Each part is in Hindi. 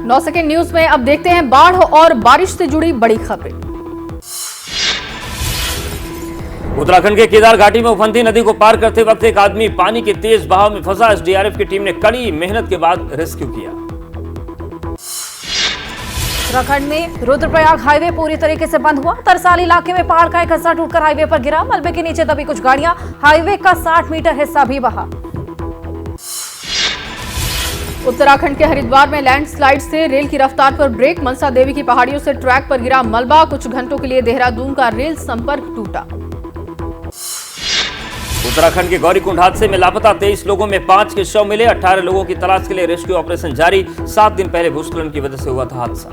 9 सेकंड न्यूज में अब देखते हैं बाढ़ और बारिश से जुड़ी बड़ी खबरें। उत्तराखंड के केदार घाटी में उफनती नदी को पार करते वक्त एक आदमी पानी के तेज बहाव में फंसा। एसडीआरएफ की टीम ने कड़ी मेहनत के बाद रेस्क्यू किया। उत्तराखंड में रुद्रप्रयाग हाईवे पूरी तरीके से बंद हुआ। तरसाल इलाके में पहाड़ का एक हिस्सा टूटकर हाईवे पर गिरा। मलबे के नीचे दबी कुछ गाड़ियां, हाईवे का 60 मीटर हिस्सा भी बहा। उत्तराखंड के हरिद्वार में लैंडस्लाइड से रेल की रफ्तार पर ब्रेक। मनसा देवी की पहाड़ियों से ट्रैक पर गिरा मलबा। कुछ घंटों के लिए देहरादून का रेल संपर्क टूटा। उत्तराखंड के गौरीकुंड हादसे में लापता 23 लोगों में 5 के शव मिले। 18 लोगों की तलाश के लिए रेस्क्यू ऑपरेशन जारी। 7 दिन पहले भूस्खलन की वजह से हुआ था हादसा।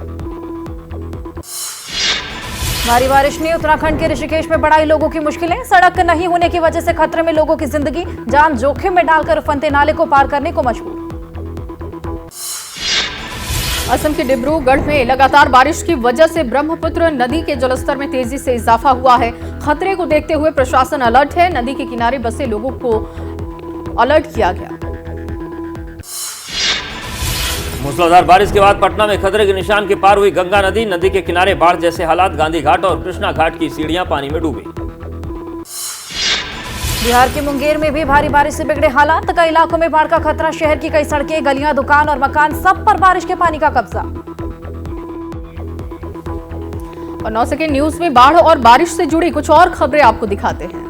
भारी बारिश ने उत्तराखंड के ऋषिकेश में बढ़ाई लोगों की मुश्किलें। सड़क नहीं होने की वजह से खतरे में लोगों की जिंदगी, जान जोखिम में डालकर उफनते नाले को पार करने को मजबूर। असम के डिब्रूगढ़ में लगातार बारिश की वजह से ब्रह्मपुत्र नदी के जलस्तर में तेजी से इजाफा हुआ है। खतरे को देखते हुए प्रशासन अलर्ट है। नदी के किनारे बसे लोगों को अलर्ट किया गया। मूसलाधार बारिश के बाद पटना में खतरे के निशान के पार हुई गंगा नदी। नदी के किनारे बाढ़ जैसे हालात। गांधी घाट और कृष्णा घाट की सीढ़ियां पानी में डूबी। बिहार के मुंगेर में भी भारी बारिश से बिगड़े हालात। कई इलाकों में बाढ़ का खतरा। शहर की कई सड़कें, गलियां, दुकान और मकान, सब पर बारिश के पानी का कब्जा। और 9 सेकंड न्यूज में बाढ़ और बारिश से जुड़ी कुछ और खबरें आपको दिखाते हैं।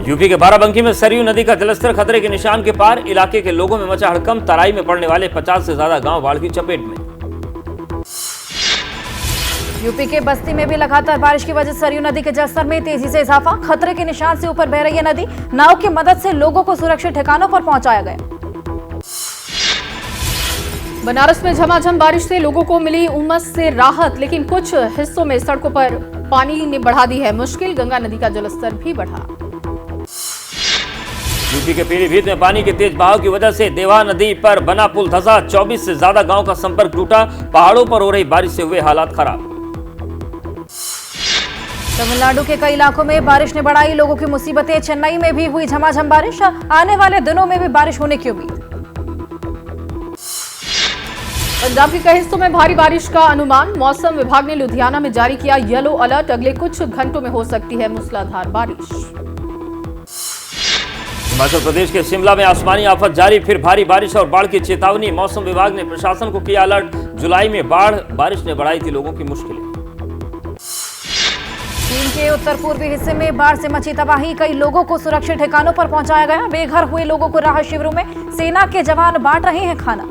यूपी के बाराबंकी में सरयू नदी का जलस्तर खतरे के निशान के पार। इलाके के लोगों में मचा हड़कंप। तराई में पड़ने वाले 50 से ज्यादा गांव बाढ़ की चपेट में। यूपी के बस्ती में भी लगातार बारिश की वजह से सरयू नदी के जलस्तर में तेजी से इजाफा। खतरे के निशान से ऊपर बह रही है नदी। नाव की मदद से लोगों को सुरक्षित ठिकानों पर पहुंचाया गया। बनारस में झमाझम बारिश से लोगों को मिली उमस से राहत, लेकिन कुछ हिस्सों में सड़कों पर पानी ने बढ़ा दी है मुश्किल। गंगा नदी का जलस्तर भी बढ़ा। यूपी के पीलीभीत में पानी के तेज बहाव की वजह से देवा नदी पर बना पुल धंसा। 24 से ज्यादा गांव का संपर्क टूटा। पहाड़ों पर हो रही बारिश से हुए हालात खराब। तमिलनाडु के कई इलाकों में बारिश ने बढ़ाई लोगों की मुसीबतें। चेन्नई में भी हुई झमाझम बारिश। आने वाले दिनों में भी बारिश होने की उम्मीद। पंजाब के कई हिस्सों में भारी बारिश का अनुमान। मौसम विभाग ने लुधियाना में जारी किया येलो अलर्ट। अगले कुछ घंटों में हो सकती है मूसलाधार बारिश। हिमाचल प्रदेश के शिमला में आसमानी आफत जारी। फिर भारी बारिश और बाढ़ की चेतावनी। मौसम विभाग ने प्रशासन को किया अलर्ट। जुलाई में बारिश ने बढ़ाई थी लोगों की मुश्किलें। चीन के उत्तर पूर्वी हिस्से में बाढ़ से मची तबाही। कई लोगों को सुरक्षित ठिकानों पर पहुंचाया गया। बेघर हुए लोगों को राहत शिविरों में सेना के जवान बांट रहे हैं खाना।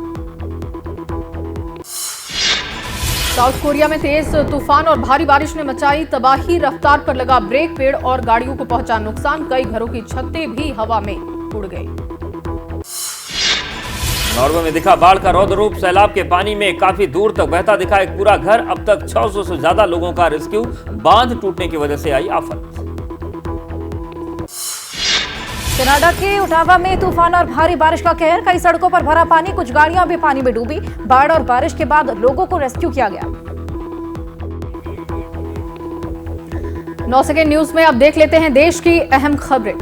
साउथ कोरिया में तेज तूफान और भारी बारिश ने मचाई तबाही। रफ्तार पर लगा ब्रेक। पेड़ और गाड़ियों को पहुंचा नुकसान। कई घरों की छतें भी हवा में उड़ गई। नॉर्वे में दिखा बाढ़ का रौद्र रूप। सैलाब के पानी में काफी दूर तक बहता दिखा एक पूरा घर। अब तक 600 से ज्यादा लोगों का रेस्क्यू। बांध टूटने की वजह से आई आफत। कनाडा के ओटावा में तूफान और भारी बारिश का कहर। कई सड़कों पर भरा पानी। कुछ गाड़ियां भी पानी में डूबी। बाढ़ और बारिश के बाद लोगों को रेस्क्यू किया गया। 9 सेकंड न्यूज में अब देख लेते हैं देश की अहम खबरें।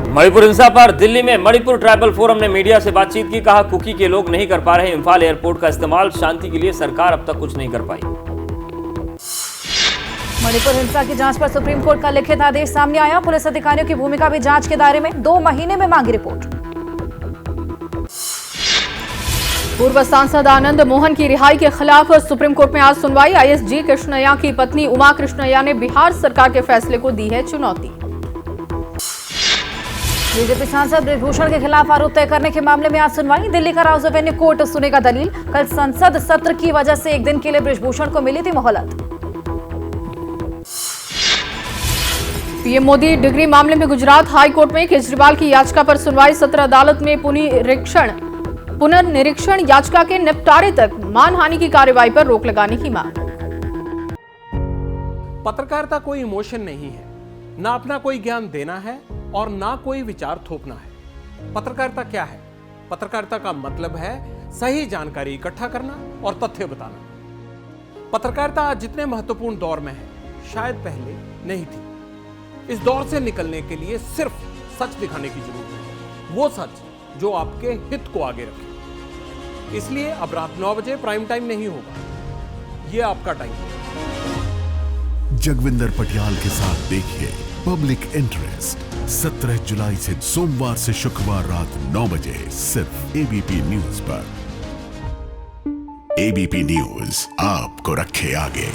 मणिपुर हिंसा पर दिल्ली में मणिपुर ट्राइबल फोरम ने मीडिया से बातचीत की। कहा कुकी के लोग नहीं कर पा रहे इंफाल एयरपोर्ट का इस्तेमाल। शांति के लिए सरकार अब तक कुछ नहीं कर पाई। मणिपुर हिंसा की जांच पर सुप्रीम कोर्ट का लिखित आदेश सामने आया। पुलिस अधिकारियों की भूमिका भी जांच के दायरे में। 2 महीने में मांगी रिपोर्ट। पूर्व सांसद आनंद मोहन की रिहाई के खिलाफ सुप्रीम कोर्ट में आज सुनवाई। आईएसजी कृष्णैया की पत्नी उमा कृष्णैया ने बिहार सरकार के फैसले को दी है चुनौती। बीजेपी सांसद ब्रजभूषण के खिलाफ आरोप तय करने के मामले में आज सुनवाई। दिल्ली का राउज एवेन्यू कोर्ट सुनेगा दलील। कल संसद सत्र की वजह से एक दिन के लिए ब्रजभूषण को मिली थी मोहलत। पीएम मोदी डिग्री मामले में गुजरात हाई कोर्ट में केजरीवाल की याचिका पर सुनवाई। सत्र अदालत में पुनर्निरीक्षण याचिका के निपटारे तक मानहानि की कार्रवाई पर रोक लगाने की मांग। पत्रकारिता कोई इमोशन नहीं है, ना अपना कोई ज्ञान देना है और ना कोई विचार थोपना है। पत्रकारिता क्या है? पत्रकारिता का मतलब है सही जानकारी इकट्ठा करना और तथ्य बताना। पत्रकारिता आज जितने महत्वपूर्ण दौर में है, शायद पहले नहीं थी। इस दौर से निकलने के लिए सिर्फ सच दिखाने की जरूरत है। वो सच जो आपके हित को आगे रखे। इसलिए अब रात 9 बजे प्राइम टाइम नहीं होगा, ये आपका टाइम है। जगविंदर पटियाल के साथ देखिए पब्लिक इंटरेस्ट 17 जुलाई से सोमवार से शुक्रवार रात 9 बजे सिर्फ एबीपी न्यूज पर। एबीपी न्यूज आपको रखे आगे।